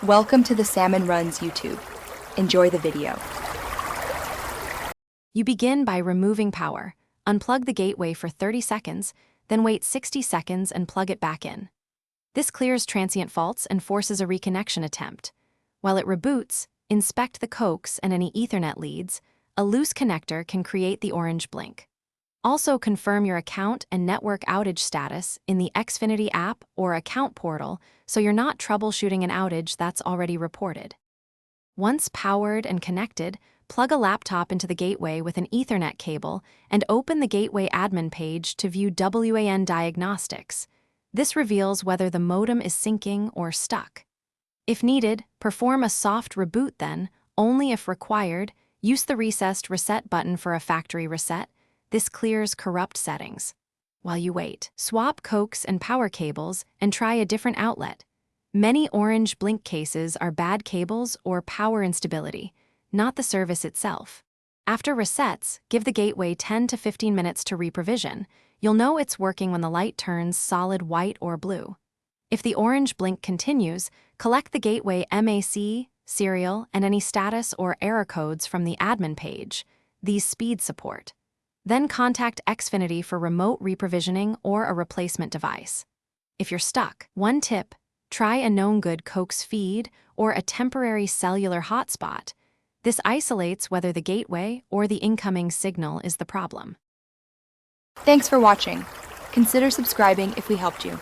Welcome to the Salmon Runs YouTube. Enjoy the video. You begin by removing power. Unplug the gateway for 30 seconds, then wait 60 seconds and plug it back in. This clears transient faults and forces a reconnection attempt. While it reboots, inspect the coax and any Ethernet leads. A loose connector can create the orange blink. Also confirm your account and network outage status in the Xfinity app or account portal so you're not troubleshooting an outage that's already reported. Once powered and connected, plug a laptop into the gateway with an Ethernet cable and open the gateway admin page to view WAN diagnostics. This reveals whether the modem is syncing or stuck. If needed, perform a soft reboot then, only if required. Use the recessed reset button for a factory reset. This clears corrupt settings. While you wait, swap coax and power cables and try a different outlet. Many orange blink cases are bad cables or power instability, not the service itself. After resets, give the gateway 10 to 15 minutes to reprovision. You'll know it's working when the light turns solid white or blue. If the orange blink continues, collect the gateway MAC, serial, and any status or error codes from the admin page. These speed support. Then contact Xfinity for remote reprovisioning or a replacement device. If you're stuck, one tip: try a known good coax feed or a temporary cellular hotspot. This isolates whether the gateway or the incoming signal is the problem. Thanks for watching. Consider subscribing if we helped you.